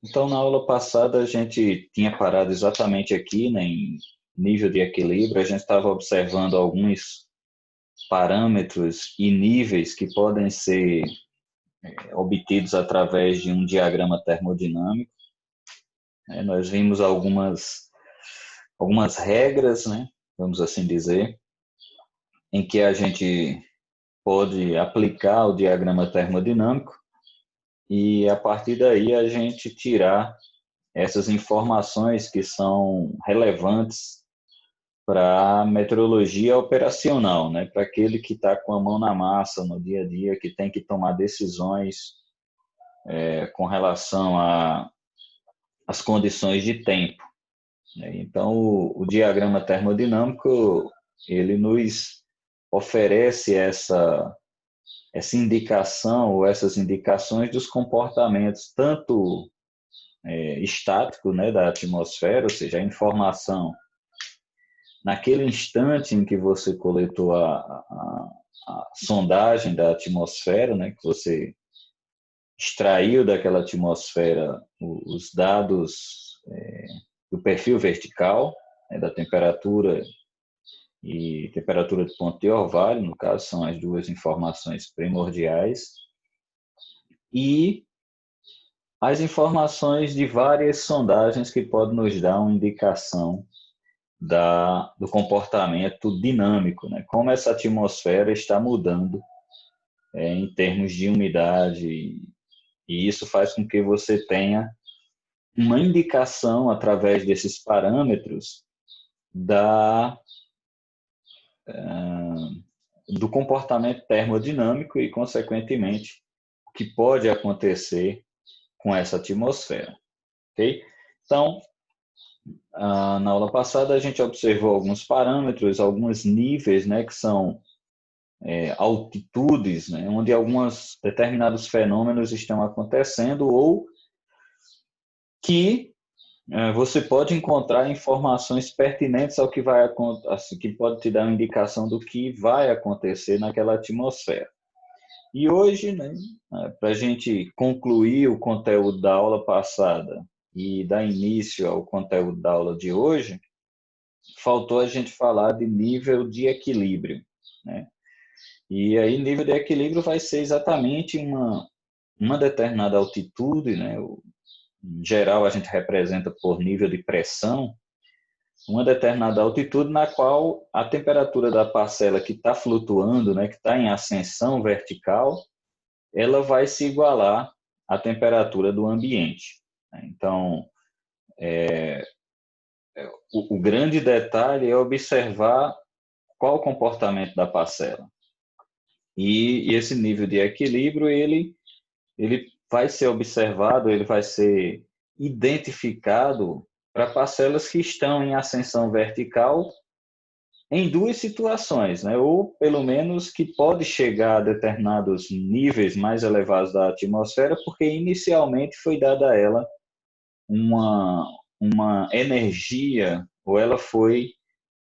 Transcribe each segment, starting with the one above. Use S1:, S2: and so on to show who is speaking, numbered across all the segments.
S1: Então, na aula passada, a gente tinha parado exatamente aqui, né, em nível de equilíbrio. A gente estava observando alguns parâmetros e níveis que podem ser obtidos através de um diagrama termodinâmico. Nós vimos algumas regras, né, vamos assim dizer, em que a gente pode aplicar o diagrama termodinâmico e, a partir daí, a gente tirar essas informações que são relevantes para a meteorologia operacional, né? Para aquele que está com a mão na massa no dia a dia, que tem que tomar decisões com relação às condições de tempo, né? Então, o diagrama termodinâmico, ele nos oferece essa indicação ou essas indicações dos comportamentos tanto estático, né, da atmosfera, ou seja, a informação naquele instante em que você coletou a sondagem da atmosfera, né, que você extraiu daquela atmosfera os dados do perfil vertical, né, da temperatura e temperatura de ponto de orvalho, no caso, são as duas informações primordiais, e as informações de várias sondagens que podem nos dar uma indicação do comportamento dinâmico, né? Como essa atmosfera está mudando em termos de umidade, e isso faz com que você tenha uma indicação através desses parâmetros da, do comportamento termodinâmico e, consequentemente, o que pode acontecer com essa atmosfera. Ok? Então, na aula passada, a gente observou alguns parâmetros, alguns níveis, né, que são altitudes, né, onde alguns determinados fenômenos estão acontecendo ou que você pode encontrar informações pertinentes ao que vai acontecer, que pode te dar uma indicação do que vai acontecer naquela atmosfera. E hoje, né, para a gente concluir o conteúdo da aula passada e dar início ao conteúdo da aula de hoje, faltou a gente falar de nível de equilíbrio, né? E aí, nível de equilíbrio vai ser exatamente uma determinada altitude, né? Em geral, a gente representa por nível de pressão, uma determinada altitude na qual a temperatura da parcela que está flutuando, né, que está em ascensão vertical, ela vai se igualar à temperatura do ambiente. Então, o grande detalhe é observar qual o comportamento da parcela. E esse nível de equilíbrio, ele vai ser observado, ele vai ser identificado para parcelas que estão em ascensão vertical em duas situações, né? Ou pelo menos que pode chegar a determinados níveis mais elevados da atmosfera, porque inicialmente foi dada a ela uma, uma energia, ou ela foi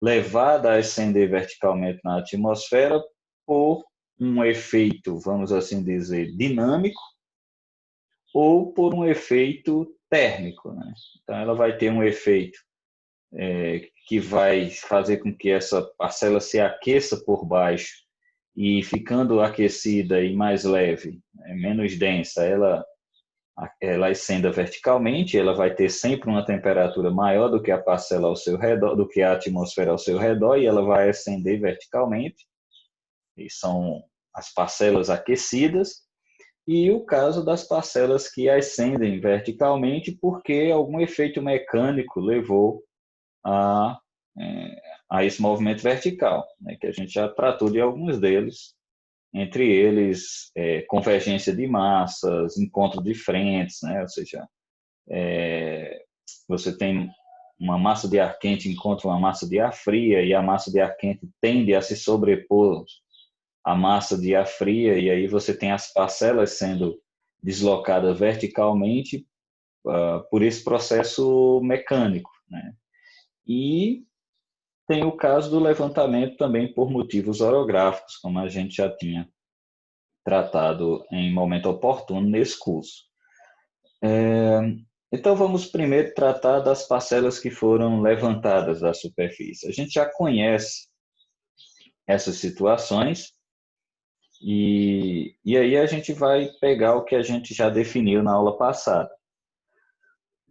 S1: levada a ascender verticalmente na atmosfera por um efeito, vamos assim dizer, dinâmico, ou por um efeito térmico, né? Então, ela vai ter um efeito que vai fazer com que essa parcela se aqueça por baixo e, ficando aquecida e mais leve, menos densa, ela ascenda verticalmente, ela vai ter sempre uma temperatura maior do que a parcela ao seu redor, do que a atmosfera ao seu redor, e ela vai ascender verticalmente, e são as parcelas aquecidas. E o caso das parcelas que ascendem verticalmente porque algum efeito mecânico levou a, a esse movimento vertical, né, que a gente já tratou de alguns deles, entre eles convergência de massas, encontro de frentes, né, ou seja, você tem uma massa de ar quente encontra uma massa de ar fria e a massa de ar quente tende a se sobrepor à massa de ar fria, e aí você tem as parcelas sendo deslocadas verticalmente por esse processo mecânico, né? E tem o caso do levantamento também por motivos orográficos, como a gente já tinha tratado em momento oportuno nesse curso. Então, vamos primeiro tratar das parcelas que foram levantadas da superfície. A gente já conhece essas situações e aí a gente vai pegar o que a gente já definiu na aula passada.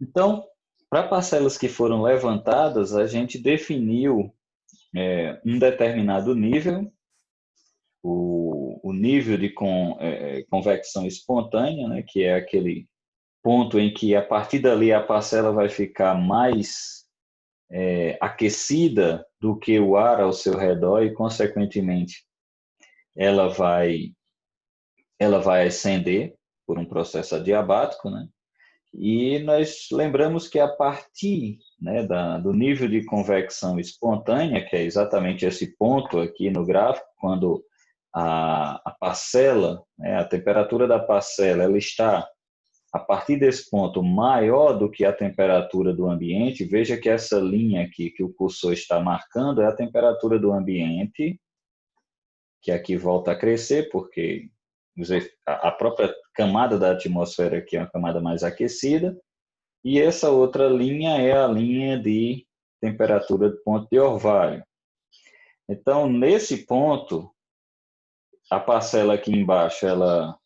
S1: Então, para parcelas que foram levantadas, a gente definiu um determinado nível, o nível de convecção espontânea, né, que é aquele ponto em que a partir dali a parcela vai ficar mais aquecida do que o ar ao seu redor e, consequentemente, ela vai, ela vai ascender por um processo adiabático, né? E nós lembramos que a partir, né, do nível de convecção espontânea, que é exatamente esse ponto aqui no gráfico, quando a parcela, né, a temperatura da parcela, ela está a partir desse ponto maior do que a temperatura do ambiente. Veja que essa linha aqui que o cursor está marcando é a temperatura do ambiente, que aqui volta a crescer, porque a própria camada da atmosfera aqui é uma camada mais aquecida, e essa outra linha é a linha de temperatura do ponto de orvalho. Então, nesse ponto, a parcela aqui embaixo, ela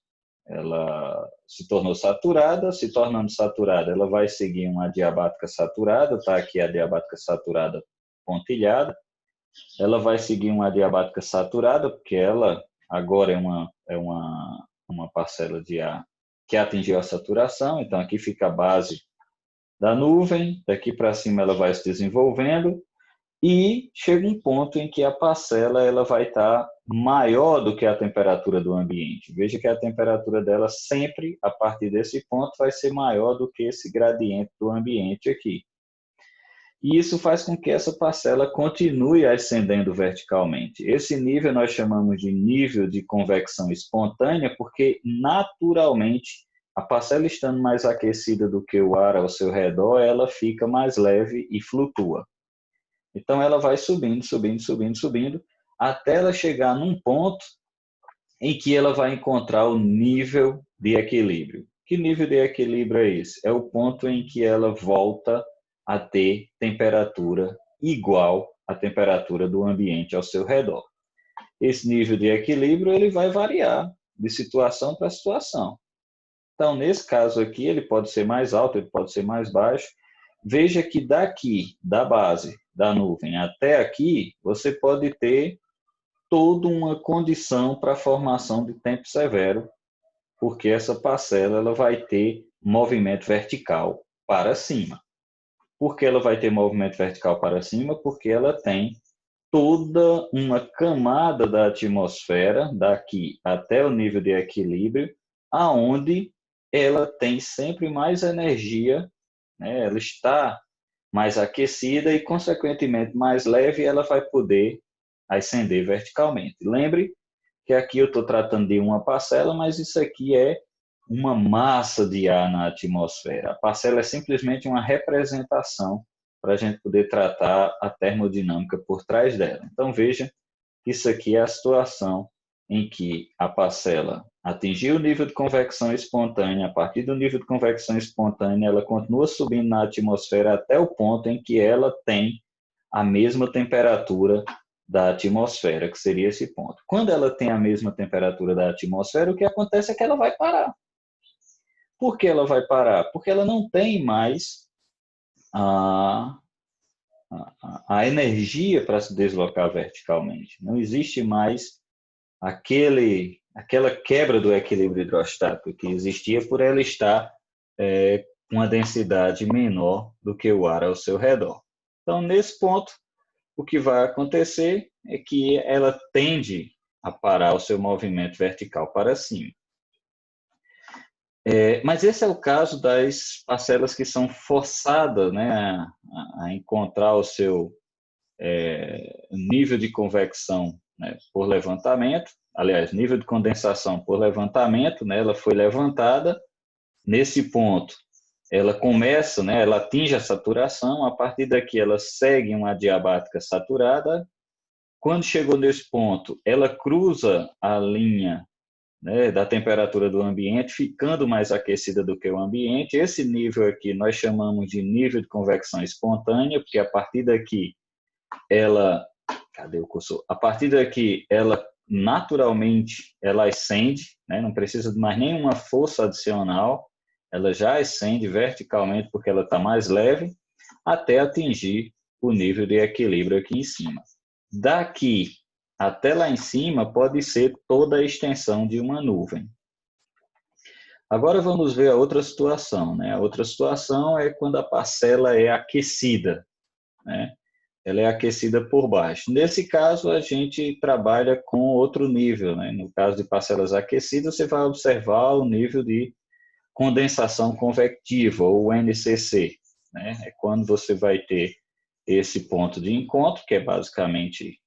S1: se tornou saturada, se tornando saturada, ela vai seguir uma adiabática saturada, está aqui a adiabática saturada pontilhada, ela vai seguir uma adiabática saturada, porque ela agora uma parcela de ar que atingiu a saturação, então aqui fica a base da nuvem, daqui para cima ela vai se desenvolvendo, e chega um ponto em que a parcela ela vai estar maior do que a temperatura do ambiente. Veja que a temperatura dela sempre, a partir desse ponto, vai ser maior do que esse gradiente do ambiente aqui. E isso faz com que essa parcela continue ascendendo verticalmente. Esse nível nós chamamos de nível de convecção espontânea, porque naturalmente a parcela estando mais aquecida do que o ar ao seu redor, ela fica mais leve e flutua. Então ela vai subindo, subindo, subindo, subindo, até ela chegar num ponto em que ela vai encontrar o nível de equilíbrio. Que nível de equilíbrio é esse? É o ponto em que ela volta a ter temperatura igual à temperatura do ambiente ao seu redor. Esse nível de equilíbrio ele vai variar de situação para situação. Então, nesse caso aqui, ele pode ser mais alto, ele pode ser mais baixo. Veja que daqui, da base da nuvem até aqui, você pode ter toda uma condição para a formação de tempo severo, porque essa parcela ela vai ter movimento vertical para cima. Por que ela vai ter movimento vertical para cima? Porque ela tem toda uma camada da atmosfera, daqui até o nível de equilíbrio, aonde ela tem sempre mais energia, né? Ela está mais aquecida e, consequentemente, mais leve, ela vai poder ascender verticalmente. Lembre que aqui eu estou tratando de uma parcela, mas isso aqui é uma massa de ar na atmosfera. A parcela é simplesmente uma representação para a gente poder tratar a termodinâmica por trás dela. Então, veja que isso aqui é a situação em que a parcela atingiu o nível de convecção espontânea. A partir do nível de convecção espontânea, ela continua subindo na atmosfera até o ponto em que ela tem a mesma temperatura da atmosfera, que seria esse ponto. Quando ela tem a mesma temperatura da atmosfera, o que acontece é que ela vai parar. Por que ela vai parar? Porque ela não tem mais a, a energia para se deslocar verticalmente. Não existe mais aquela quebra do equilíbrio hidrostático que existia por ela estar com uma densidade menor do que o ar ao seu redor. Então, nesse ponto, o que vai acontecer é que ela tende a parar o seu movimento vertical para cima. Mas esse é o caso das parcelas que são forçadas, né, a encontrar o seu nível de convecção, né, por levantamento, aliás, nível de condensação por levantamento, né, ela foi levantada, nesse ponto ela começa, né, ela atinge a saturação, a partir daqui ela segue uma adiabática saturada. Quando chegou nesse ponto, ela cruza a linha né, da temperatura do ambiente, ficando mais aquecida do que o ambiente. Esse nível aqui nós chamamos de nível de convecção espontânea, porque a partir daqui ela, cadê o cursor? A partir daqui ela naturalmente ela ascende, né, não precisa de mais nenhuma força adicional, ela já ascende verticalmente porque ela está mais leve, até atingir o nível de equilíbrio aqui em cima. Daqui até lá em cima pode ser toda a extensão de uma nuvem. Agora vamos ver a outra situação, né? A outra situação é quando a parcela é aquecida, né? Ela é aquecida por baixo. Nesse caso, a gente trabalha com outro nível, né? No caso de parcelas aquecidas, você vai observar o nível de condensação convectiva, ou NCC, né? É quando você vai ter esse ponto de encontro, que é basicamente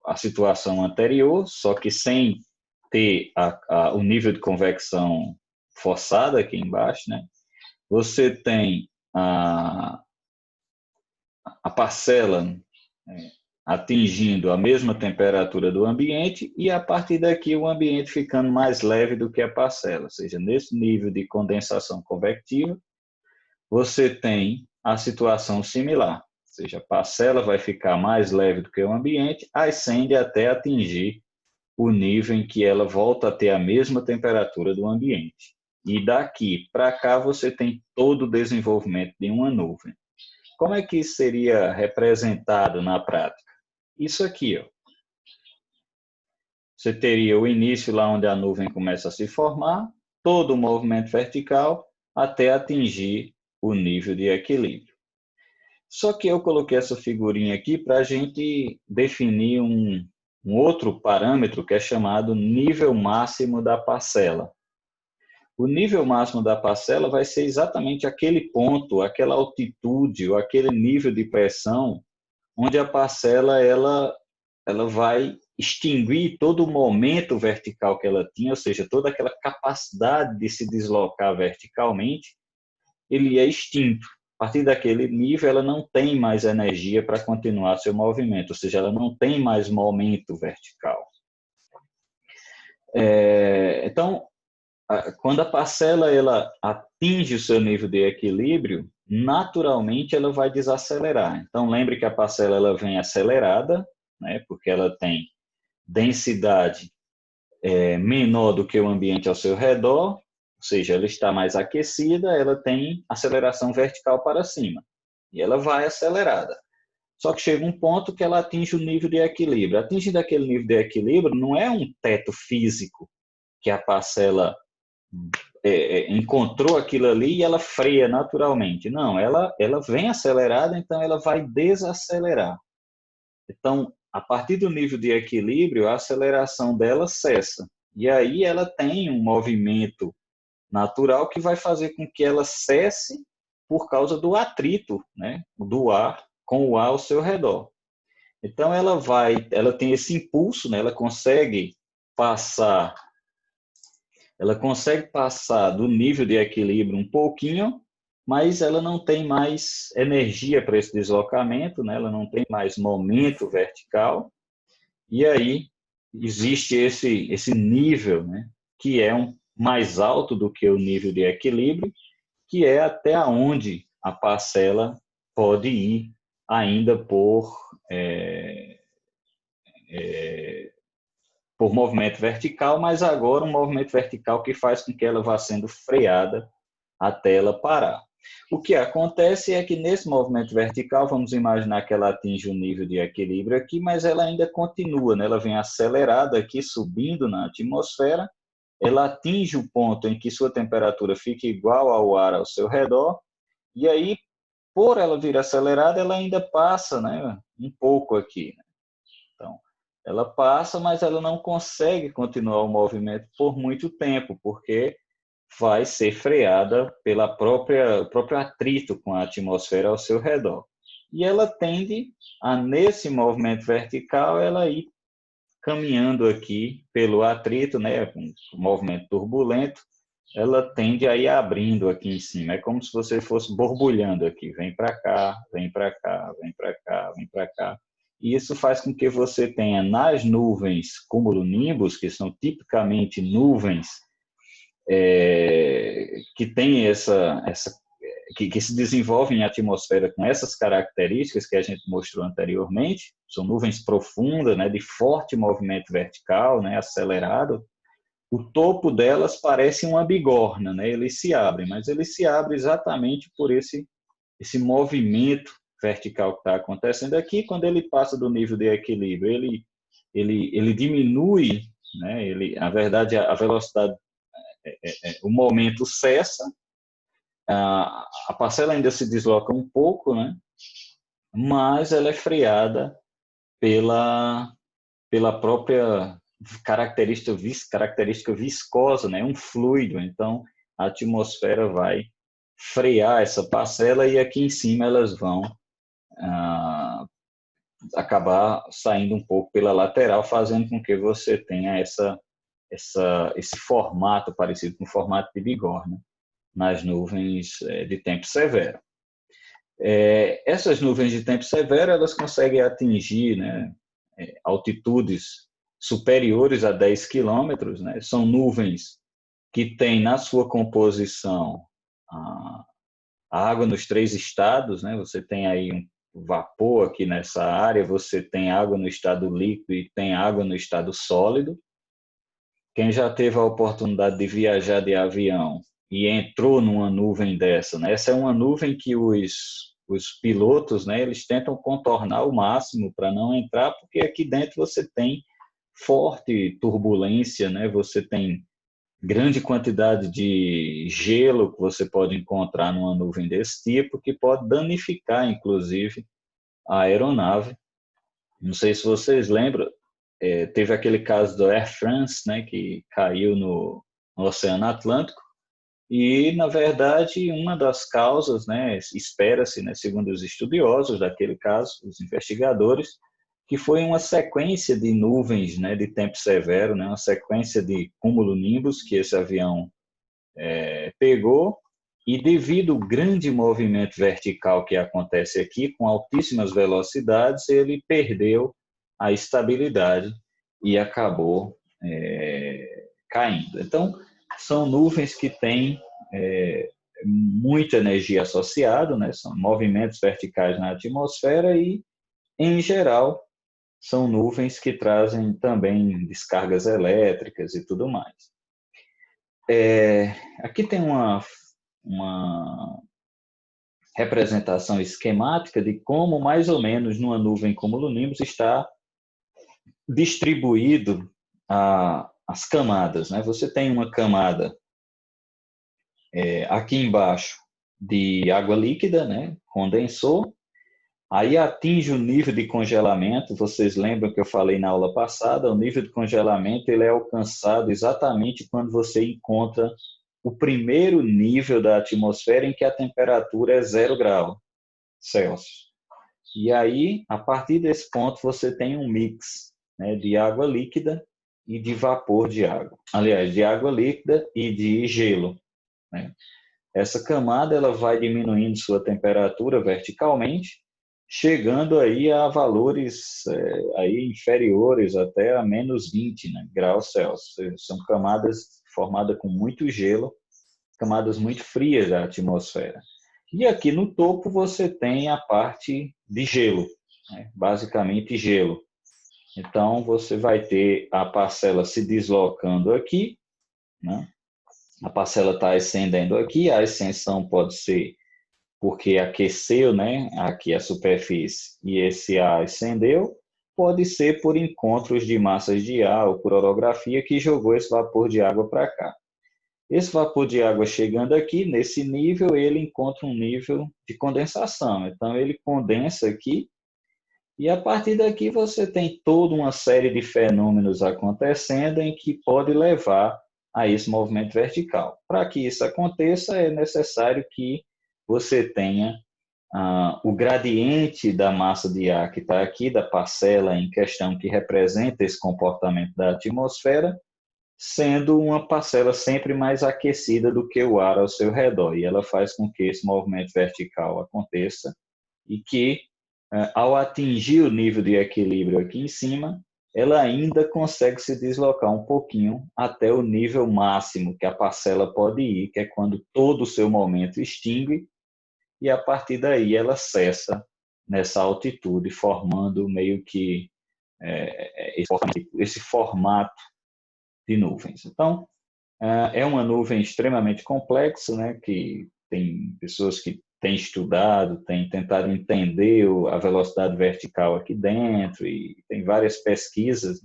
S1: a situação anterior, só que sem ter o nível de convecção forçada aqui embaixo, né? Você tem a parcela, né, atingindo a mesma temperatura do ambiente e a partir daqui o ambiente ficando mais leve do que a parcela, ou seja, nesse nível de condensação convectiva, você tem a situação similar, ou seja, a parcela vai ficar mais leve do que o ambiente, ascende até atingir o nível em que ela volta a ter a mesma temperatura do ambiente. E daqui para cá você tem todo o desenvolvimento de uma nuvem. Como é que isso seria representado na prática? Isso aqui, ó. Você teria o início lá onde a nuvem começa a se formar, todo o movimento vertical até atingir o nível de equilíbrio. Só que eu coloquei essa figurinha aqui para a gente definir um outro parâmetro que é chamado nível máximo da parcela. O nível máximo da parcela vai ser exatamente aquele ponto, aquela altitude ou aquele nível de pressão onde a parcela ela vai extinguir todo o momento vertical que ela tinha, ou seja, toda aquela capacidade de se deslocar verticalmente, ele é extinto. A partir daquele nível, ela não tem mais energia para continuar seu movimento, ou seja, ela não tem mais momento vertical. Então, quando a parcela ela atinge o seu nível de equilíbrio, naturalmente ela vai desacelerar. Então, lembre que a parcela ela vem acelerada, né, porque ela tem densidade menor do que o ambiente ao seu redor, ou seja, ela está mais aquecida, ela tem aceleração vertical para cima, e ela vai acelerada. Só que chega um ponto que ela atinge o nível de equilíbrio. Atingindo aquele nível de equilíbrio, não é um teto físico que a parcela encontrou aquilo ali e ela freia naturalmente. Não, ela vem acelerada, então ela vai desacelerar. Então, a partir do nível de equilíbrio, a aceleração dela cessa. E aí ela tem um movimento natural que vai fazer com que ela cesse por causa do atrito, né, do ar com o ar ao seu redor. Então ela tem esse impulso, né, ela consegue passar do nível de equilíbrio um pouquinho, mas ela não tem mais energia para esse deslocamento, né? Ela não tem mais momento vertical, e aí existe esse nível, né? Que é mais alto do que o nível de equilíbrio, que é até onde a parcela pode ir ainda por movimento vertical, mas agora um movimento vertical que faz com que ela vá sendo freada até ela parar. O que acontece é que nesse movimento vertical, vamos imaginar que ela atinge um nível de equilíbrio aqui, mas ela ainda continua, né? Ela vem acelerada aqui, subindo na atmosfera, ela atinge o ponto em que sua temperatura fica igual ao ar ao seu redor, e aí, por ela vir acelerada, ela ainda passa, né, um pouco aqui. Então, ela passa, mas ela não consegue continuar o movimento por muito tempo, porque vai ser freada pela próprio atrito com a atmosfera ao seu redor. E ela tende a, nesse movimento vertical, ela ir caminhando aqui pelo atrito, né, com um movimento turbulento, ela tende a ir abrindo aqui em cima. É como se você fosse borbulhando aqui, vem para cá, vem para cá, vem para cá, vem para cá. e isso faz com que você tenha nas nuvens cumulonimbus, que são tipicamente nuvens que têm que se desenvolvem em atmosfera com essas características que a gente mostrou anteriormente, são nuvens profundas, né, de forte movimento vertical, né, acelerado. O topo delas parece uma bigorna, né, ele se abre, mas ele se abre exatamente por esse movimento vertical que está acontecendo aqui. Quando ele passa do nível de equilíbrio, ele diminui, né, na verdade, a velocidade, o momento cessa, a parcela ainda se desloca um pouco, né? Mas ela é freada pela própria característica viscosa, né? Um fluido. Então, a atmosfera vai frear essa parcela e aqui em cima elas vão acabar saindo um pouco pela lateral, fazendo com que você tenha esse formato parecido com o formato de bigorna nas nuvens de tempo severo. Essas nuvens de tempo severo, elas conseguem atingir, né, altitudes superiores a 10 quilômetros, né? São nuvens que têm na sua composição a água nos 3 estados, né? Você tem aí um vapor aqui nessa área, você tem água no estado líquido e tem água no estado sólido. Quem já teve a oportunidade de viajar de avião e entrou numa nuvem dessa, né? Essa é uma nuvem que os pilotos, né, eles tentam contornar ao máximo para não entrar, porque aqui dentro você tem forte turbulência, né? Você tem grande quantidade de gelo que você pode encontrar numa nuvem desse tipo, que pode danificar, inclusive, a aeronave. Não sei se vocês lembram, teve aquele caso do Air France, né, que caiu no Oceano Atlântico, e, na verdade, uma das causas, né, espera-se, né, segundo os estudiosos daquele caso, os investigadores, que foi uma sequência de nuvens, né, de tempo severo, né, uma sequência de cumulonimbus que esse avião pegou, e devido ao grande movimento vertical que acontece aqui, com altíssimas velocidades, ele perdeu a estabilidade e acabou caindo. Então, são nuvens que têm muita energia associada, né? São movimentos verticais na atmosfera e, em geral, são nuvens que trazem também descargas elétricas e tudo mais. Aqui tem uma representação esquemática de como, mais ou menos, numa nuvem cumulonimbus está distribuído as camadas, né? Você tem uma camada aqui embaixo de água líquida, né? Condensou, aí atinge o nível de congelamento. Vocês lembram que eu falei na aula passada? O nível de congelamento ele é alcançado exatamente quando você encontra o primeiro nível da atmosfera em que a temperatura é 0 grau Celsius. E aí, a partir desse ponto, você tem um mix, né, de água líquida e de vapor de água. Aliás, de água líquida e de gelo, né? Essa camada ela vai diminuindo sua temperatura verticalmente, chegando aí a valores aí inferiores até a menos 20, né, graus Celsius. São camadas formadas com muito gelo, camadas muito frias da atmosfera. E aqui no topo você tem a parte de gelo, né, basicamente gelo. Então você vai ter a parcela se deslocando aqui, né? A parcela está ascendendo aqui, a ascensão pode ser porque aqueceu, né, aqui a superfície e esse ar ascendeu, pode ser por encontros de massas de ar ou por orografia que jogou esse vapor de água para cá. Esse vapor de água chegando aqui, nesse nível, ele encontra um nível de condensação. Então, ele condensa aqui e, a partir daqui, você tem toda uma série de fenômenos acontecendo em que pode levar a esse movimento vertical. Para que isso aconteça, é necessário que você tenha o gradiente da massa de ar que está aqui, da parcela em questão que representa esse comportamento da atmosfera, sendo uma parcela sempre mais aquecida do que o ar ao seu redor. E ela faz com que esse movimento vertical aconteça e que ao atingir o nível de equilíbrio aqui em cima, ela ainda consegue se deslocar um pouquinho até o nível máximo que a parcela pode ir, que é quando todo o seu momento extingue, e a partir daí ela cessa nessa altitude, formando meio que esse formato de nuvens. Então, é uma nuvem extremamente complexa, né, que tem pessoas que têm estudado, têm tentado entender a velocidade vertical aqui dentro, e tem várias pesquisas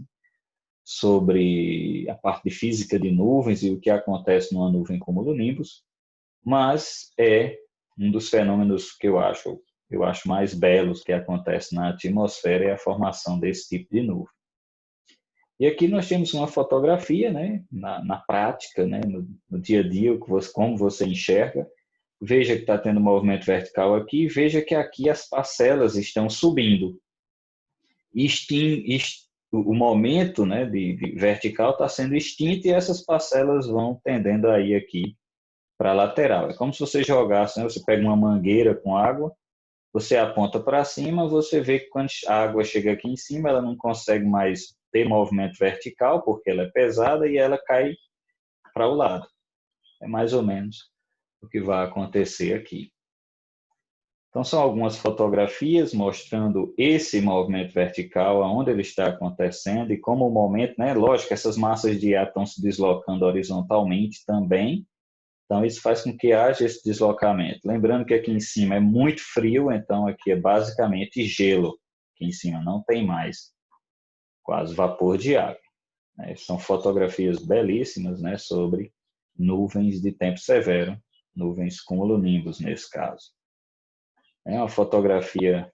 S1: sobre a parte de física de nuvens e o que acontece numa nuvem cumulonimbus, mas é um dos fenômenos que eu acho mais belos que acontece na atmosfera, é a formação desse tipo de nuvem. E aqui nós temos uma fotografia, né, na prática, né, no dia a dia, como você enxerga. Veja que está tendo movimento vertical aqui, veja que aqui as parcelas estão subindo. O momento, né, de vertical está sendo extinto, e essas parcelas vão tendendo a ir aqui para a lateral. É como se você jogasse, né, você pega uma mangueira com água, você aponta para cima, você vê que quando a água chega aqui em cima, ela não consegue mais ter movimento vertical, porque ela é pesada, e ela cai para o lado. É mais ou menos o que vai acontecer aqui. Então, são algumas fotografias mostrando esse movimento vertical, aonde ele está acontecendo e como o momento, né? Lógico, essas massas de ar estão se deslocando horizontalmente também, então isso faz com que haja esse deslocamento. Lembrando que aqui em cima é muito frio, então aqui é basicamente gelo. Aqui em cima não tem mais, quase vapor de água. São fotografias belíssimas, né, sobre nuvens de tempo severo, nuvens cumulonimbus nesse caso. É uma fotografia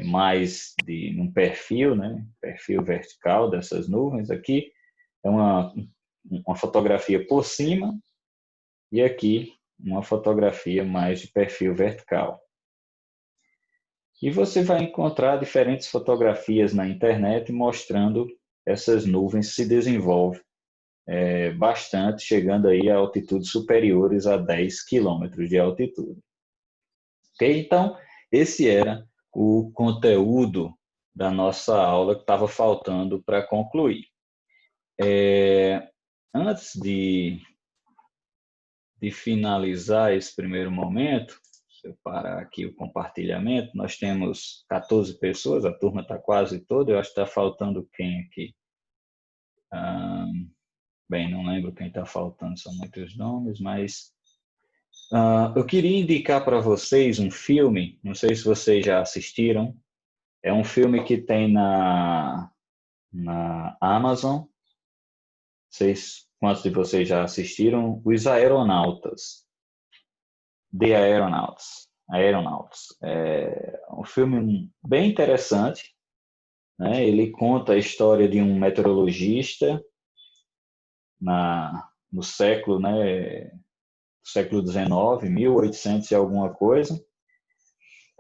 S1: mais de um perfil, né, perfil vertical dessas nuvens. Aqui é uma fotografia por cima, e aqui uma fotografia mais de perfil vertical. E você vai encontrar diferentes fotografias na internet mostrando essas nuvens se desenvolvem bastante, chegando aí a altitudes superiores a 10 quilômetros de altitude. Okay? Então, esse era o conteúdo da nossa aula que estava faltando para concluir. Antes de finalizar esse primeiro momento, se eu parar aqui o compartilhamento, nós temos 14 pessoas, a turma está quase toda, eu acho que está faltando quem aqui? Bem, não lembro quem está faltando, são muitos nomes, mas eu queria indicar para vocês um filme, não sei se vocês já assistiram, é um filme que tem na Amazon, não sei quantos de vocês já assistiram, Os Aeronautas, The Aeronauts. É um filme bem interessante, né? Ele conta a história de um meteorologista no século, né, século XIX, 1800 e alguma coisa.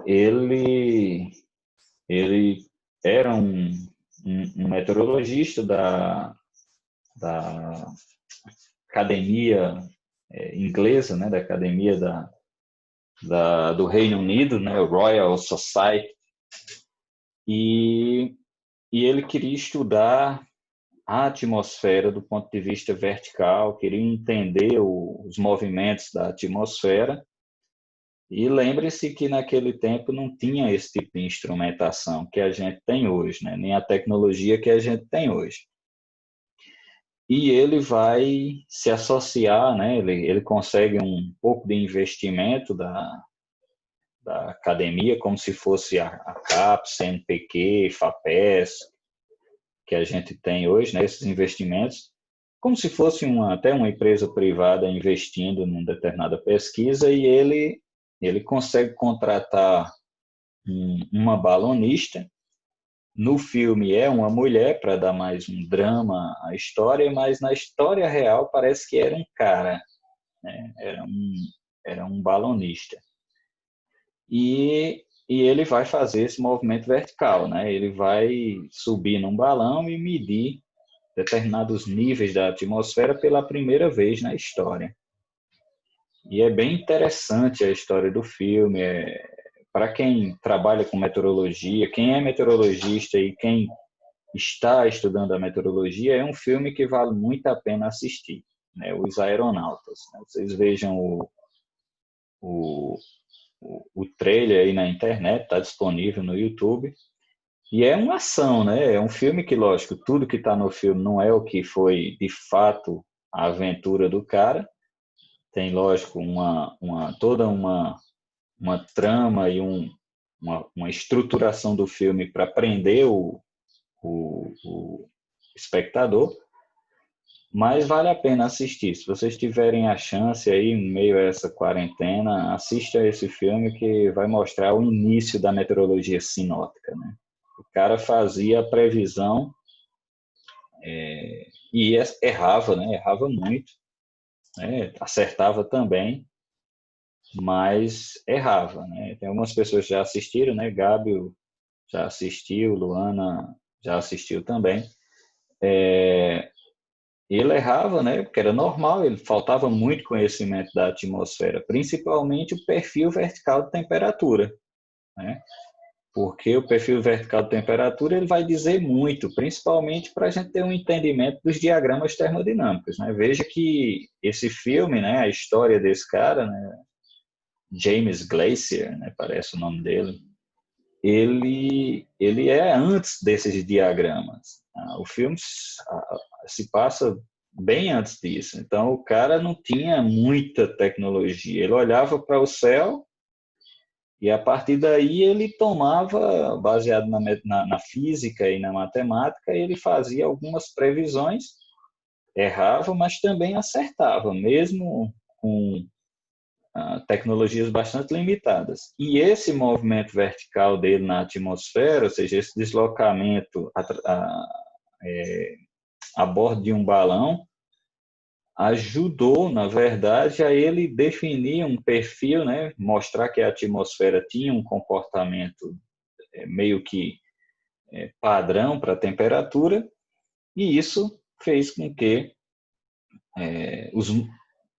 S1: Ele era um meteorologista da academia inglesa, né, da academia do Reino Unido, né, Royal Society, e ele queria estudar a atmosfera do ponto de vista vertical, queria entender os movimentos da atmosfera. E lembre-se que naquele tempo não tinha esse tipo de instrumentação que a gente tem hoje, né? Nem a tecnologia que a gente tem hoje. E ele vai se associar, né? Ele consegue um pouco de investimento da academia, como se fosse a CAPES, CNPq, FAPES, que a gente tem hoje, né? Esses investimentos, como se fosse até uma empresa privada investindo em determinada pesquisa, e ele consegue contratar uma balonista. No filme é uma mulher, para dar mais um drama à história, mas na história real parece que era um cara, né? Era um balonista. E ele vai fazer esse movimento vertical, né? Ele vai subir num balão e medir determinados níveis da atmosfera pela primeira vez na história. E é bem interessante a história do filme, para quem trabalha com meteorologia, quem é meteorologista e quem está estudando a meteorologia, é um filme que vale muito a pena assistir, né? Os Aeronautas. Né? Vocês vejam o, o trailer aí na internet, está disponível no YouTube. E é uma ação, né? É um filme que, lógico, tudo que está no filme não é o que foi de fato a aventura do cara. Tem, lógico, toda uma trama e uma estruturação do filme para prender o espectador, mas vale a pena assistir. Se vocês tiverem a chance aí, em meio a essa quarentena, assista esse filme que vai mostrar o início da meteorologia sinótica, né? O cara fazia a previsão e errava, né? Errava muito, né? Acertava também, mas errava, né? Tem algumas pessoas que já assistiram, né? Gábio já assistiu, Luana já assistiu também. Ele errava, né? Porque era normal, ele faltava muito conhecimento da atmosfera, principalmente o perfil vertical de temperatura, né? Porque o perfil vertical de temperatura ele vai dizer muito, principalmente para a gente ter um entendimento dos diagramas termodinâmicos, né? Veja que esse filme, né? A história desse cara, né? James Glacier, né? Parece o nome dele. Ele é antes desses diagramas. O filme se passa bem antes disso. Então, o cara não tinha muita tecnologia. Ele olhava para o céu e, a partir daí, ele tomava, baseado na física e na matemática, ele fazia algumas previsões, errava, mas também acertava, mesmo com tecnologias bastante limitadas. E esse movimento vertical dele na atmosfera, ou seja, esse deslocamento a bordo de um balão, ajudou, na verdade, a ele definir um perfil, né? Mostrar que a atmosfera tinha um comportamento meio que padrão para a temperatura, e isso fez com que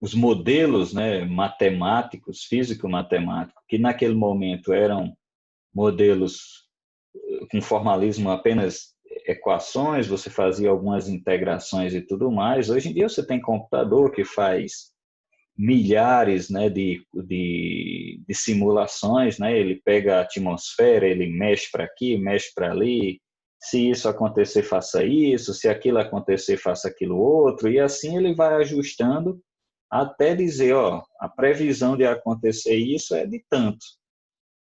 S1: os modelos, né, matemáticos, físico-matemáticos, que naquele momento eram modelos com formalismo apenas equações, você fazia algumas integrações e tudo mais. Hoje em dia você tem computador que faz milhares, né, de simulações, né? Ele pega a atmosfera, ele mexe para aqui, mexe para ali, se isso acontecer, faça isso, se aquilo acontecer, faça aquilo outro, e assim ele vai ajustando até dizer, ó, a previsão de acontecer isso é de tanto.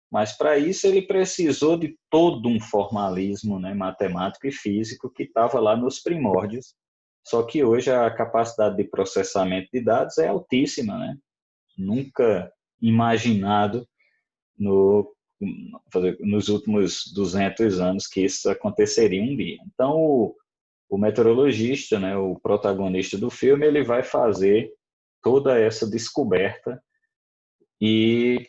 S1: Mas para isso ele precisou de todo um formalismo, né, matemático e físico que estava lá nos primórdios. Só que hoje a capacidade de processamento de dados é altíssima, né? Nunca imaginado nos últimos 200 anos que isso aconteceria um dia. Então, o meteorologista, né, o protagonista do filme, ele vai fazer toda essa descoberta e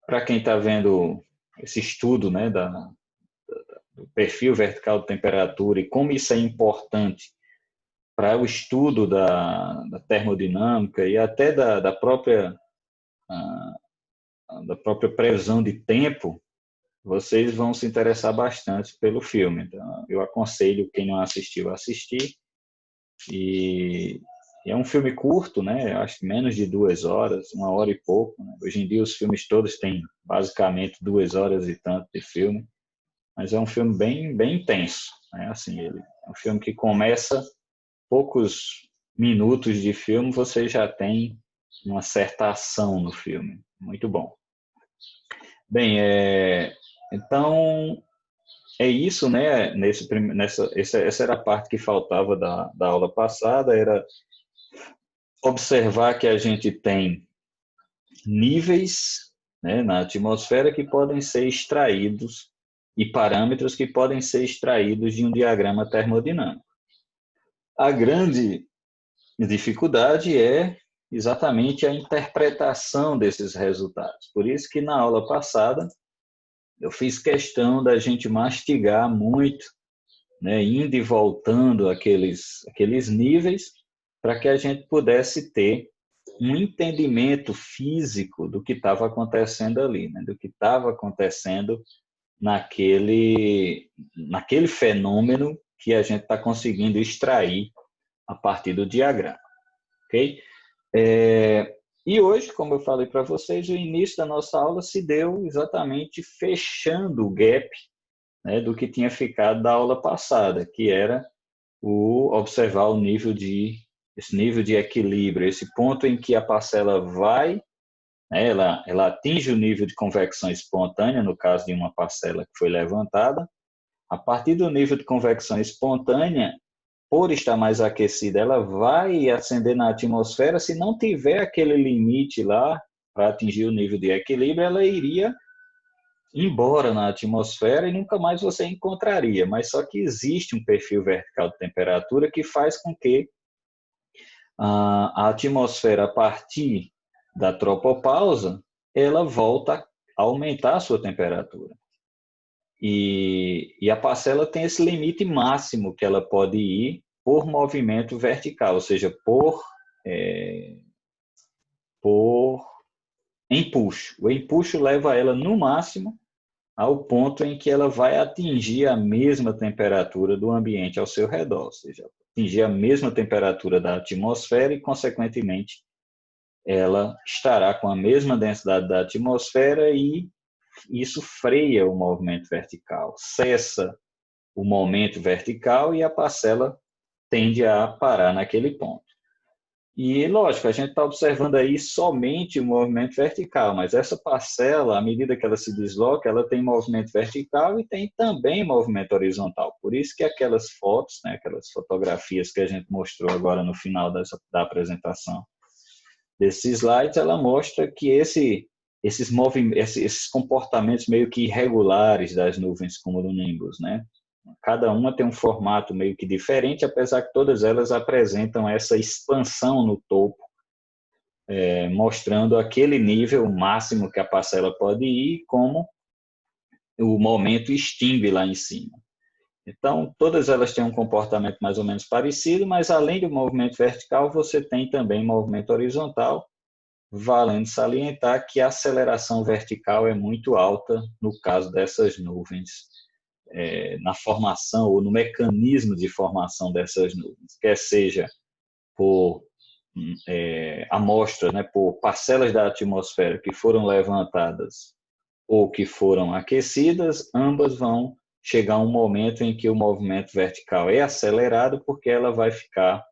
S1: para quem está vendo esse estudo, né, do perfil vertical de temperatura e como isso é importante para o estudo da termodinâmica e até da própria previsão de tempo, vocês vão se interessar bastante pelo filme. Então, eu aconselho quem não assistiu a assistir. E é um filme curto, né? Eu acho que menos de 2 horas, 1 hora e pouco. Né? Hoje em dia os filmes todos têm basicamente 2 horas e tanto de filme, mas é um filme bem intenso, né? Assim, ele é um filme que começa poucos minutos de filme, você já tem uma certa ação no filme. Muito bom. Bem, então é isso, né? Essa era a parte que faltava da aula passada, era observar que a gente tem níveis, né, na atmosfera que podem ser extraídos e parâmetros que podem ser extraídos de um diagrama termodinâmico. A grande dificuldade é exatamente a interpretação desses resultados. Por isso que na aula passada eu fiz questão da gente mastigar muito, né, indo e voltando aqueles níveis, para que a gente pudesse ter um entendimento físico do que estava acontecendo ali, né? Do que estava acontecendo naquele fenômeno que a gente está conseguindo extrair a partir do diagrama, ok? E hoje, como eu falei para vocês, o início da nossa aula se deu exatamente fechando o gap, né, do que tinha ficado da aula passada, que era observar esse nível de equilíbrio, esse ponto em que a parcela vai, né, ela atinge o nível de convecção espontânea, no caso de uma parcela que foi levantada. A partir do nível de convecção espontânea, por estar mais aquecida, ela vai ascender na atmosfera. Se não tiver aquele limite lá para atingir o nível de equilíbrio, ela iria embora na atmosfera e nunca mais você encontraria. Mas só que existe um perfil vertical de temperatura que faz com que a atmosfera, a partir da tropopausa, ela volta a aumentar a sua temperatura. E a parcela tem esse limite máximo que ela pode ir por movimento vertical, ou seja, por empuxo. O empuxo leva ela no máximo ao ponto em que ela vai atingir a mesma temperatura do ambiente ao seu redor, ou seja, atingir a mesma temperatura da atmosfera e, consequentemente, ela estará com a mesma densidade da atmosfera e isso freia o movimento vertical, cessa o momento vertical e a parcela tende a parar naquele ponto. E, lógico, a gente está observando aí somente o movimento vertical, mas essa parcela, à medida que ela se desloca, ela tem movimento vertical e tem também movimento horizontal. Por isso que aquelas fotos, né, aquelas fotografias que a gente mostrou agora no final da apresentação desses slides, ela mostra que esses comportamentos meio que irregulares das nuvens cumulonimbus, né? Cada uma tem um formato meio que diferente, apesar que todas elas apresentam essa expansão no topo, mostrando aquele nível máximo que a parcela pode ir, como o momento extingue lá em cima. Então, todas elas têm um comportamento mais ou menos parecido, mas além do movimento vertical, você tem também movimento horizontal, valendo salientar que a aceleração vertical é muito alta no caso dessas nuvens, na formação ou no mecanismo de formação dessas nuvens, quer seja por amostras, né, por parcelas da atmosfera que foram levantadas ou que foram aquecidas, ambas vão chegar a um momento em que o movimento vertical é acelerado, porque ela vai ficar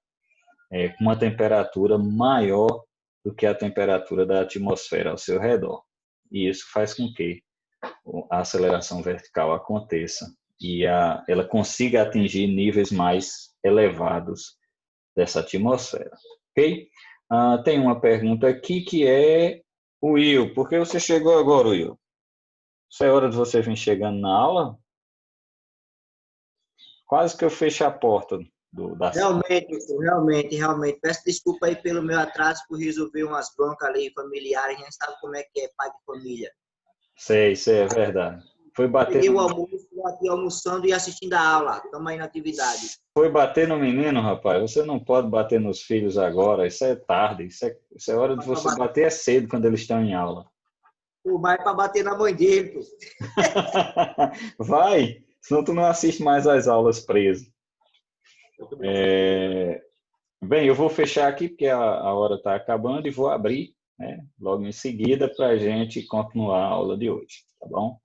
S1: com uma temperatura maior do que a temperatura da atmosfera ao seu redor. E isso faz com que a aceleração vertical aconteça e ela consiga atingir níveis mais elevados dessa atmosfera. Ok? Tem uma pergunta aqui que é: Will, por que você chegou agora, Will? Isso é hora de você vir chegando na aula? Quase que eu fecho a porta da sala.
S2: Realmente. Peço desculpa aí pelo meu atraso por resolver umas broncas ali familiares. A gente sabe como é que é pai de família.
S1: Sei, é verdade. Foi bater.
S2: Peguei o almoço, aqui almoçando e assistindo a aula. Estamos aí na atividade.
S1: Foi bater no menino, rapaz. Você não pode bater nos filhos agora. Isso é tarde. Isso é hora de você bater cedo quando eles estão em aula.
S2: Pô, vai para bater na mãe dele, pô.
S1: Vai, senão tu não assiste mais às aulas preso. Bem, eu vou fechar aqui porque a hora está acabando e vou abrir, né, logo em seguida para a gente continuar a aula de hoje, tá bom?